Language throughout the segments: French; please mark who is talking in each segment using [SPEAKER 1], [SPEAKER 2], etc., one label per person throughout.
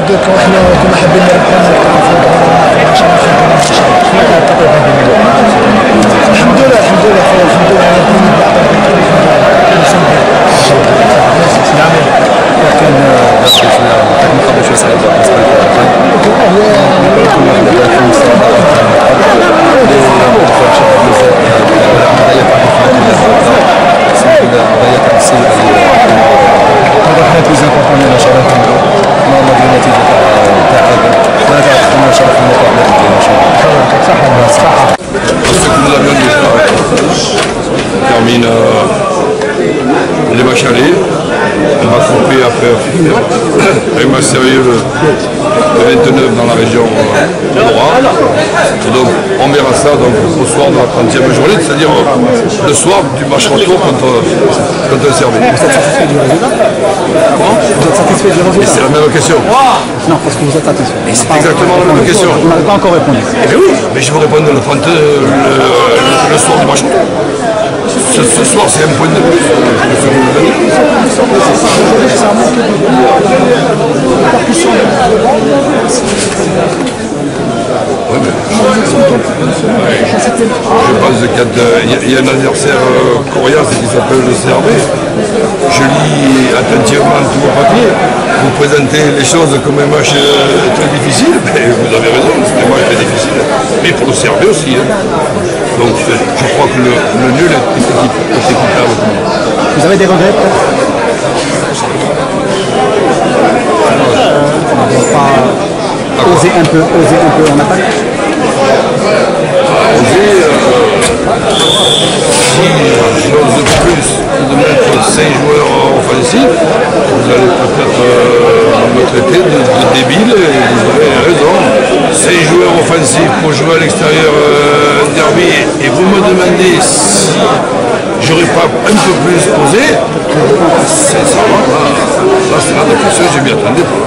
[SPEAKER 1] هذوك وحنا كنا حابين نربحوا الحمد لله الحمد لله الحمد لله
[SPEAKER 2] كان مقابل شويه صعيبه بالنسبه
[SPEAKER 3] termine les matchs allés. On va couper après un match sérieux le 29 dans la région Laura. Et donc on verra ça donc, au soir de la 30e journée, c'est-à-dire le soir du match retour contre un Serbie.
[SPEAKER 2] Vous êtes satisfait du résultat?
[SPEAKER 3] Comment?
[SPEAKER 2] Vous êtes satisfait du résultat?
[SPEAKER 3] C'est la même question.
[SPEAKER 2] Non, parce que vous êtes satisfait.
[SPEAKER 3] C'est exactement la même question.
[SPEAKER 2] Vous n'avez pas encore répondu.
[SPEAKER 3] Eh bien oui, mais je vous répondre le soir du match retour. Ce soir, c'est un point de plus. Oui, mais je pense qu'il y a un adversaire coriace qui s'appelle le CRB. Je lis attentivement tout vos papiers. Vous présentez les choses comme un match très difficile, mais vous avez raison, c'est un match très difficile. Mais pour le CRB aussi. Hein. Donc je crois que le nul est équitable.
[SPEAKER 2] Vous avez des regrets peut-être? Oser un peu en attaque?
[SPEAKER 3] Oser, si j'ose plus de mettre 5 joueurs offensifs, vous allez peut-être me traiter de débile et vous avez raison. 5 joueurs offensifs pour jouer à l'extérieur derby et vous me demandez si j'aurais pas un peu plus osé, sincèrement, là c'est la question, je m'y attendais pas.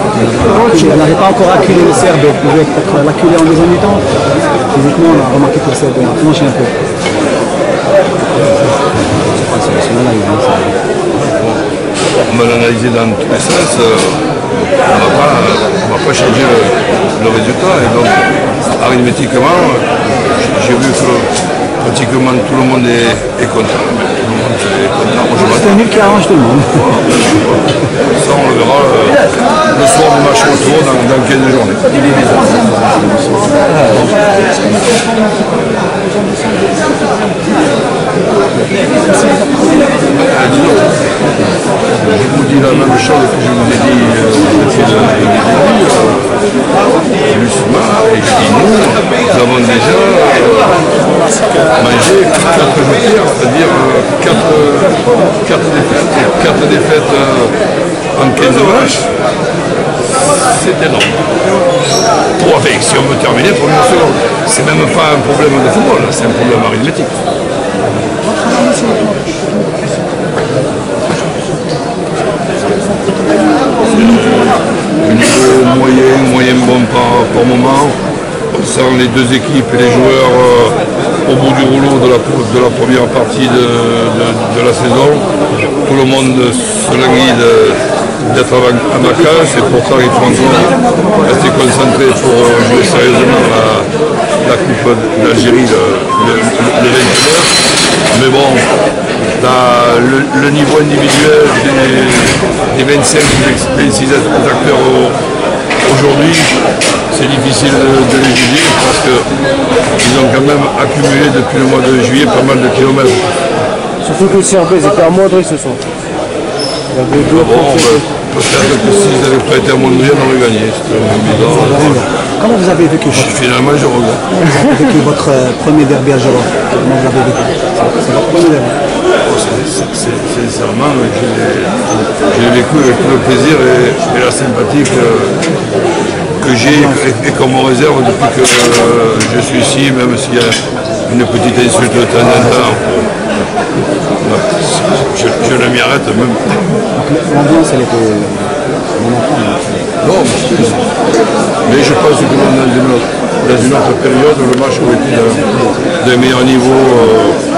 [SPEAKER 2] Vous n'avez pas encore acculé le CRB, vous pouvez peut-être l'acculer en deuxième mi-temps. Physiquement, on a remarqué que le CRB a flanché un peu.
[SPEAKER 3] On va l'analyser dans tous les sens, on va pas changer le résultat. Et donc, arithmétiquement, j'ai vu que pratiquement tout le monde est content. Mais tout le monde est content.
[SPEAKER 2] C'est un nul qui arrange tout le monde.
[SPEAKER 3] Ça, on le verra le soir du match retour dans 15 journées. Je vous dis la même chose que je vous ai dit justement, et je dis nous avons déjà mangé 4 joutières, c'est-à-dire 4 défaites en 15 matchs. C'est énorme. Enfin, si on veut terminer, pour une seconde, c'est même pas un problème de football, c'est un problème arithmétique. Moyen bon par moment. On sent les deux équipes et les joueurs au bout du rouleau de la première partie de la saison. Tout le monde se languit d'être à ma case, c'est pour ça qu'il faut encore rester concentré pour jouer sérieusement la Coupe d'Algérie le 29. Mais bon, le niveau individuel des 25 ou 26 acteurs aujourd'hui, c'est difficile de les juger parce qu'ils ont quand même accumulé depuis le mois de juillet pas mal de kilomètres.
[SPEAKER 4] Surtout que le CRB était amoindri ce soir. Il y avait deux
[SPEAKER 3] peut-être que s'ils n'avaient pas été amoindris, on aurait gagné.
[SPEAKER 2] Comment vous avez vécu
[SPEAKER 3] Finalement, je regrette.
[SPEAKER 2] Vous avez vécu votre premier derby algérien? Comment vous l'avez vécu? C'est votre premier derby.
[SPEAKER 3] Sincèrement, j'ai vécu avec tout le plaisir et la sympathie que j'ai et qu'on me réserve depuis que je suis ici, même s'il y a une petite insulte de temps en temps. je ne m'y arrête même pas.
[SPEAKER 2] L'ambiance, elle était mon enfant.
[SPEAKER 3] Non, mais je pense que dans une autre période, le match aurait été d'un meilleur niveau,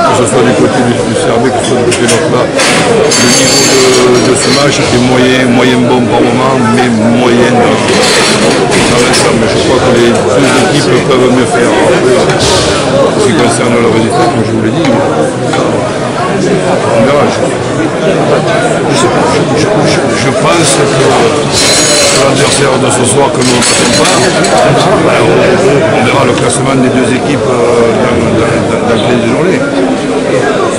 [SPEAKER 3] que ce soit du côté du Serbie, que ce soit du côté de notre part. Le niveau de ce match était moyen bon par moment, mais moyen dans l'ensemble. Je crois que les deux équipes peuvent mieux faire. Après, en ce qui concerne le résultat, comme je vous l'ai dit, on verra. Je pense que l'adversaire de ce soir que nous ne connaissons pas, on verra le classement des deux équipes dans 15 journées.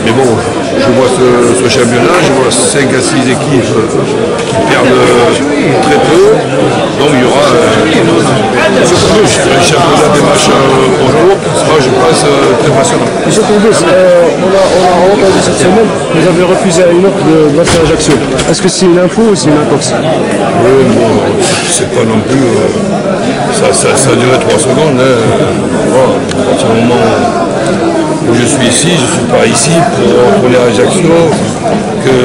[SPEAKER 3] Mais bon, je vois ce championnat, je vois 5 à 6 équipes qui perdent très peu. Donc il y aura un championnat des matchs au jour qui sera, je pense, très passionnant.
[SPEAKER 4] Monsieur Tombos, on a entendu cette semaine, vous avez refusé une offre de votre Ajaccio. Est-ce que c'est une info ou c'est une intox?
[SPEAKER 3] Oui, bon, c'est pas non plus. Ça a duré 3 secondes. Voilà, à partir du moment où je suis ici, je ne suis pas ici pour retourner à Ajaccio, que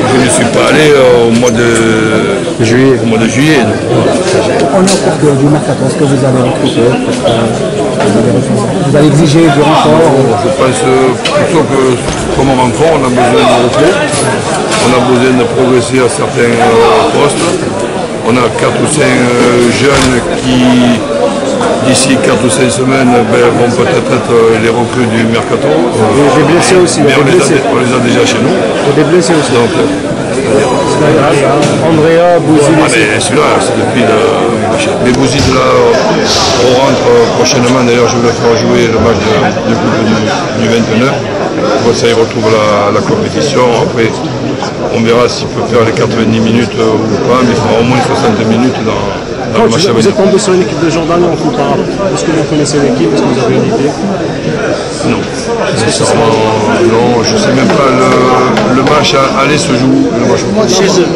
[SPEAKER 3] je ne suis pas allé au mois de juillet.
[SPEAKER 2] On est au cours du mercato. Est-ce que vous allez recruter? Vous allez exiger du renfort?
[SPEAKER 3] Je pense plutôt que comme renfort, on a besoin de repos, on a besoin de progresser à certains postes. On a 4 ou 5 jeunes qui, d'ici 4 ou 5 semaines, vont peut-être être les recrues du mercato.
[SPEAKER 4] Des blessés aussi.
[SPEAKER 3] Mais on les a déjà chez nous.
[SPEAKER 4] Des blessés aussi.
[SPEAKER 3] Donc,
[SPEAKER 4] Andrea, Bouzid.
[SPEAKER 3] mais celui-là, c'est depuis le. Mais Bouzid, là, on rentre prochainement. D'ailleurs, je vais le faire jouer le match de coupe du 29. Comme ça, il retrouve la compétition. Après, on verra s'il peut faire les 90 minutes ou pas, mais il fera au moins 60 minutes dans le match à venir.
[SPEAKER 4] Vous êtes tombé sur une équipe de Jordan en coup par rapport. Est-ce que vous connaissez l'équipe? Est-ce que vous avez une idée?
[SPEAKER 3] Non. Sincèrement, non, je ne sais même pas. Le match aller se joue. Le match chez eux.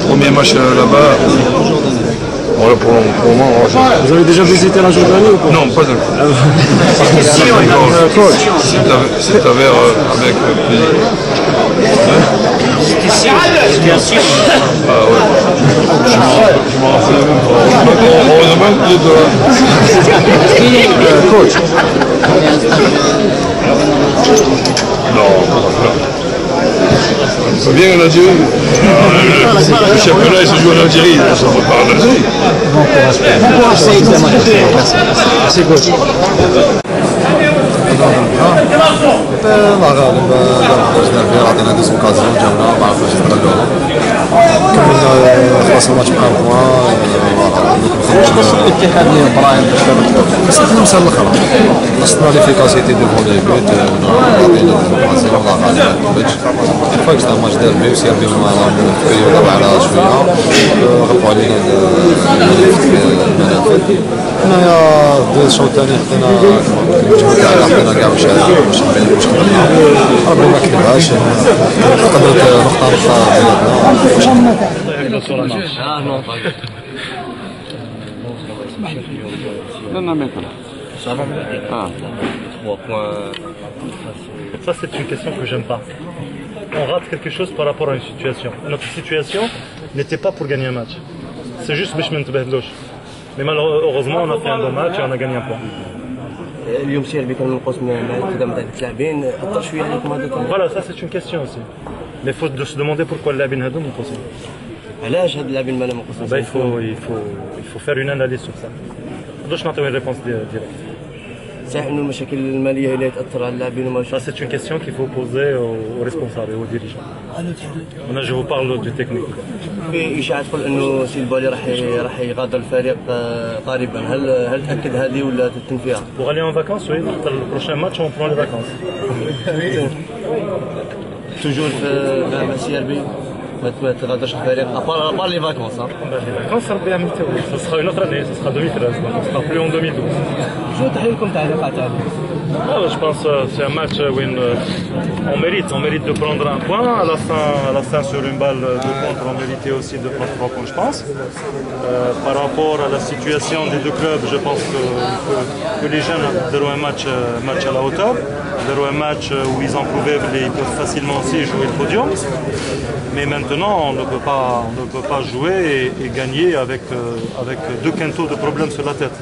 [SPEAKER 3] Premier match là-bas. Voilà pour le moment.
[SPEAKER 4] Vous avez déjà visité la Jordanie ou pas?
[SPEAKER 3] Non, pas encore. C'est à vers avec plaisir. Ah ouais. Je m'en rappelle même pas. Heureusement que vous êtes là.
[SPEAKER 4] Coach.
[SPEAKER 3] Non, c'est bien en Algérie. Le championnat il se joue en Algérie, ça ne pas en Algérie.
[SPEAKER 2] Bon courage.
[SPEAKER 4] Merci coach.
[SPEAKER 1] الله غالب خرجنا فيه عطينا دي سوكازيون جاونا ما عرفناش نتغلبوها كملنا خلصنا الماتش بان بوان الاتحاد اللي براهيم باش خصنا نمشي للاخر خصنا ليفيكاسيتي ديفون لي بوت عطينا المقاسيه والله غالب ما كتبتش فاكس تاع ماتش ديربي وسيربي في البريود على شويه غلقوا علينا المنافذ هنايا الشوط الثاني حطينا المجهود تاعنا حطينا كاع باش نبين واش خدمنا ربي ما كتبهاش قدرت نقطه
[SPEAKER 5] Ça, c'est une question que j'aime pas. On rate quelque chose par rapport à une situation. Notre situation n'était pas pour gagner un match. C'est juste mais malheureusement, on a fait un bon match et on a gagné un point.
[SPEAKER 6] اليوم سيربي كان منقص من القدام تاع اللاعبين اثر شويه عليكم هذا.
[SPEAKER 5] Voilà, ça c'est une question aussi. Mais il faut se demander pourquoi اللاعبين هذو منقصين.
[SPEAKER 6] علاش هاد اللاعبين مالا منقصين؟
[SPEAKER 5] Il faut faire une analyse sur ça. ما نقدرش نعطيو une réponse directe.
[SPEAKER 6] صحيح انه المشاكل الماليه هي اللي تاثر على اللاعبين وما
[SPEAKER 5] Ça c'est une question qu'il faut poser aux responsables et aux dirigeants. Maintenant je vous parle du technique.
[SPEAKER 6] في اشاعات تقول انه سيلبالي راح يغادر الفريق قريبا، هل تاكد هذه ولا تنفيها؟
[SPEAKER 5] Pour aller en vacances, oui, le prochain match on prend les vacances.
[SPEAKER 6] توجور مع CRB ما تغادرش الفريق ابار لي فاكونس.
[SPEAKER 5] Les vacances ربي يعمل ce sera une autre année, ce sera 2013, donc on sera plus en 2012.
[SPEAKER 6] شنو تحليلكم تاع اللقاء تاع
[SPEAKER 5] Je pense que c'est un match où on mérite de prendre un point. À la fin sur une balle de contre, on méritait aussi de prendre 3 points, je pense. Par rapport à la situation des deux clubs, je pense que les jeunes ont un match à la hauteur. Ils ont un match où ils peuvent facilement aussi jouer le podium. Mais maintenant, on ne peut pas jouer et gagner avec 2 quintaux de problèmes sur la tête.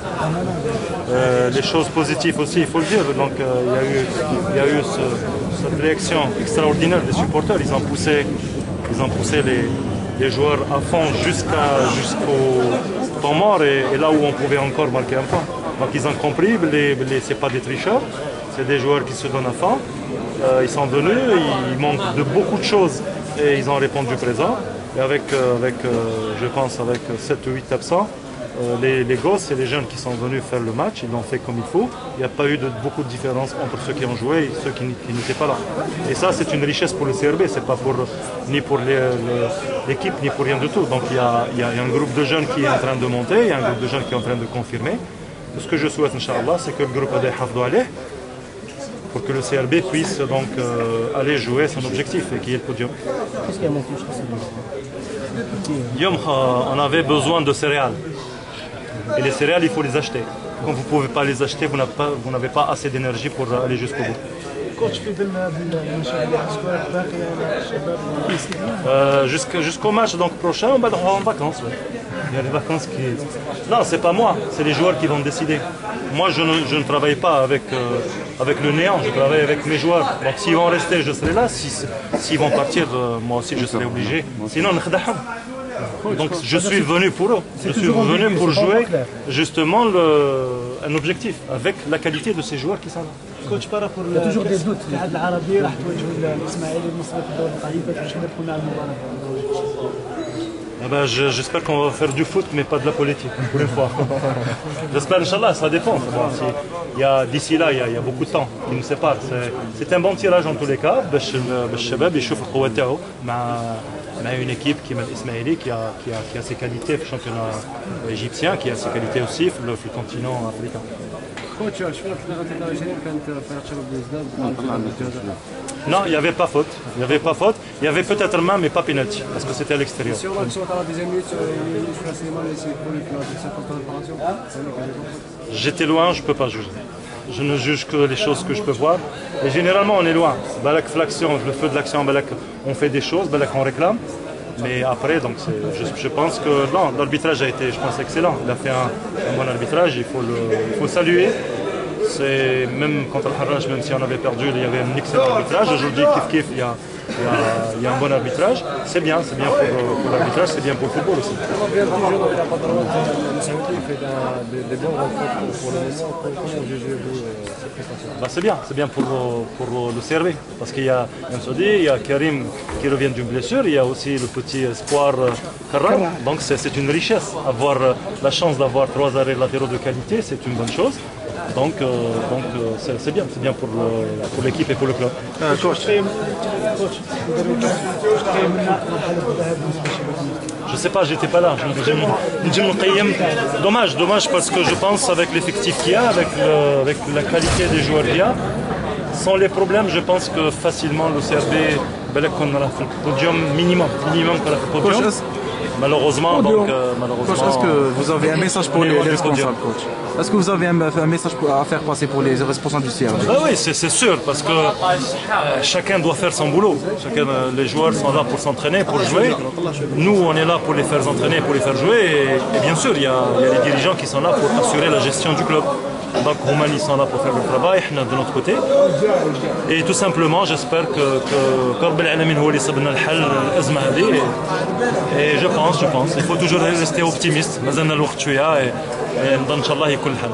[SPEAKER 5] Les choses positives aussi, il faut le dire. Donc, il y a eu cette réaction extraordinaire des supporters. Ils ont poussé les joueurs à fond jusqu'au temps mort et là où on pouvait encore marquer un point. Donc, ils ont compris, ce n'est pas des tricheurs, c'est des joueurs qui se donnent à fond. Ils sont venus, ils manquent de beaucoup de choses et ils ont répondu présent. Et je pense, avec 7 ou 8 absents, les gosses et les jeunes qui sont venus faire le match, ils l'ont fait comme il faut. Il n'y a pas eu beaucoup de différence entre ceux qui ont joué et ceux qui n'étaient pas là. Et ça, c'est une richesse pour le CRB, c'est pas ni pour l'équipe, ni pour rien du tout. Donc il y a un groupe de jeunes qui est en train de monter, il y a un groupe de jeunes qui est en train de confirmer. Ce que je souhaite, Inch'Allah, c'est que le groupe Adé Hafdou Aleh, pour que le CRB puisse donc aller jouer son objectif et qui est le podium.
[SPEAKER 2] Qu'est-ce qui a manqué?
[SPEAKER 5] On avait besoin de céréales. Et les céréales, il faut les acheter. Quand vous ne pouvez pas les acheter, vous n'avez pas assez d'énergie pour aller jusqu'au bout. Jusqu'au match donc, prochain, on va en vacances. Ouais. Il y a les vacances qui... Non, c'est pas moi, c'est les joueurs qui vont décider. Moi, je ne travaille pas avec le néant, je travaille avec mes joueurs. Donc s'ils vont rester, je serai là. S'ils vont partir, moi aussi, je serai obligé. Sinon, donc je suis venu pour eux. Je suis venu pour jouer justement un objectif avec la qualité de ces joueurs qui sont là.
[SPEAKER 2] Il y a toujours des doutes.
[SPEAKER 5] J'espère qu'on va faire du foot, mais pas de la politique, pour une fois. J'espère, Inch'Allah, ça dépend. D'ici là, il y a beaucoup de temps qui nous sépare. C'est un bon tirage en tous les cas. Une équipe qui a ses qualités au championnat égyptien, qui a ses qualités aussi dans le continent africain. Non, il n'y avait pas faute. Il y avait peut-être main, mais pas penalty, parce que c'était à l'extérieur. J'étais loin, je ne peux pas juger. Je ne juge que les choses que je peux voir. Et généralement, on est loin. Le feu de l'action, on fait des choses, on réclame. Mais après, donc, je pense que l'arbitrage a été, je pense, excellent. Il a fait un bon arbitrage, il faut saluer. Même contre le Harraj, même si on avait perdu, il y avait un excellent arbitrage. Aujourd'hui, il y a un bon arbitrage. C'est bien pour l'arbitrage, c'est bien pour le football aussi. C'est bien pour le CRB. Parce qu'il y a Msodi, il y a Karim qui revient d'une blessure, il y a aussi le petit espoir Karam. Donc c'est une richesse. Avoir la chance d'avoir 3 arrêts latéraux de qualité, c'est une bonne chose. Donc c'est bien pour l'équipe et pour le club. Je sais pas, j'étais pas là. Dommage parce que je pense avec l'effectif qu'il y a, avec la qualité des joueurs qu'il y a, sans les problèmes, je pense que facilement le CRB, on aura fait le podium minimum qu'on a fait le podium. Malheureusement,
[SPEAKER 7] Coach, est-ce que vous avez un message pour les responsables, coach? Est-ce que vous avez un message à faire passer pour les responsables du CRB?
[SPEAKER 5] Oui, c'est sûr, parce que chacun doit faire son boulot. Les joueurs sont là pour s'entraîner, pour jouer. Nous, on est là pour les faire entraîner, pour les faire jouer. Et bien sûr, il y a les dirigeants qui sont là pour assurer la gestion du club. Donc, Roumanie sont là pour faire le travail, de notre côté. Et tout simplement, j'espère que Rabbil Alamin هو اللي يصب لنا الحل الأزمة هذه. Et je pense, il faut toujours rester optimiste. مازلنا الوقت شوية et نظن إن شاء الله يكون الحل.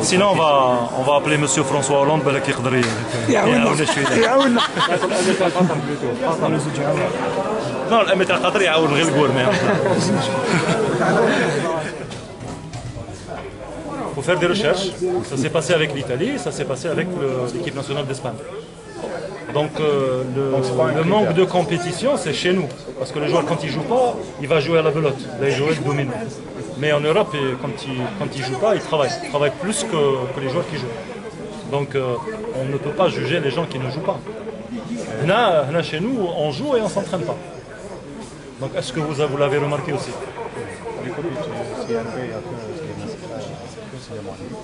[SPEAKER 5] Sinon, on va appeler Monsieur François Hollande بالك يقدر يعاوننا شوية. Non, الأمير تاع قطر يعاون غير الجول ما Il faut faire des recherches. Ça s'est passé avec l'Italie, ça s'est passé avec l'équipe nationale d'Espagne. Donc le manque de compétition, c'est chez nous. Parce que le joueur, quand il ne joue pas, il va jouer à la belote. Il va jouer le domino. Mais en Europe, quand ils ne jouent pas, ils travaillent plus que les joueurs qui jouent. Donc on ne peut pas juger les gens qui ne jouent pas. Là, chez nous, on joue et on ne s'entraîne pas. Donc est-ce que vous l'avez remarqué aussi?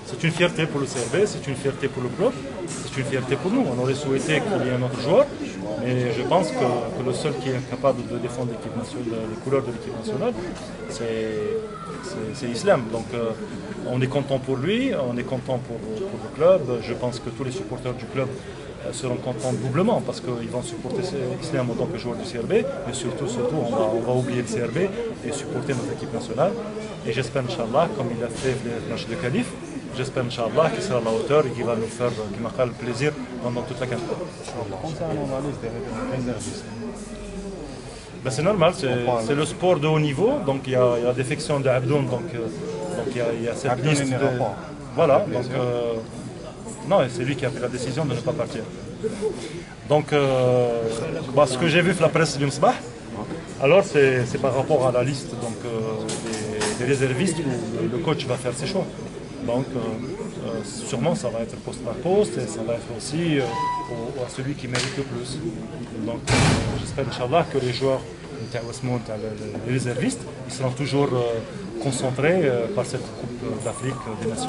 [SPEAKER 5] C'est une fierté pour le CRB, c'est une fierté pour le club, c'est une fierté pour nous. On aurait souhaité qu'il y ait un autre joueur, mais je pense que le seul qui est capable de défendre l'équipe nationale, les couleurs de l'équipe nationale, c'est Islam. Donc on est content pour lui, on est content pour le club. Je pense que tous les supporters du club seront contents doublement parce qu'ils vont supporter Islam en tant que joueur du CRB, mais surtout on va oublier le CRB et supporter notre équipe nationale. Et j'espère, Inch'Allah, comme il a fait le match de qualif, j'espère, Inch'Allah, qu'il sera à la hauteur et qu'il va nous faire le plaisir pendant toute la campagne.
[SPEAKER 8] Concernant la liste des réservistes,
[SPEAKER 5] ben c'est normal, c'est le sport de haut niveau, donc il y a la défection d'Abdoun, donc il y a cette liste de... Voilà, donc non, c'est lui qui a pris la décision de ne pas partir. Donc, ce que j'ai vu dans la presse du Msbah, alors c'est par rapport à la liste donc, des réservistes où le coach va faire ses choix. Donc, sûrement ça va être poste par poste et ça va être aussi à celui qui mérite le plus. Donc, j'espère, Inch'Allah, que les joueurs, les réservistes, ils seront toujours concentrés par cette Coupe d'Afrique des Nations.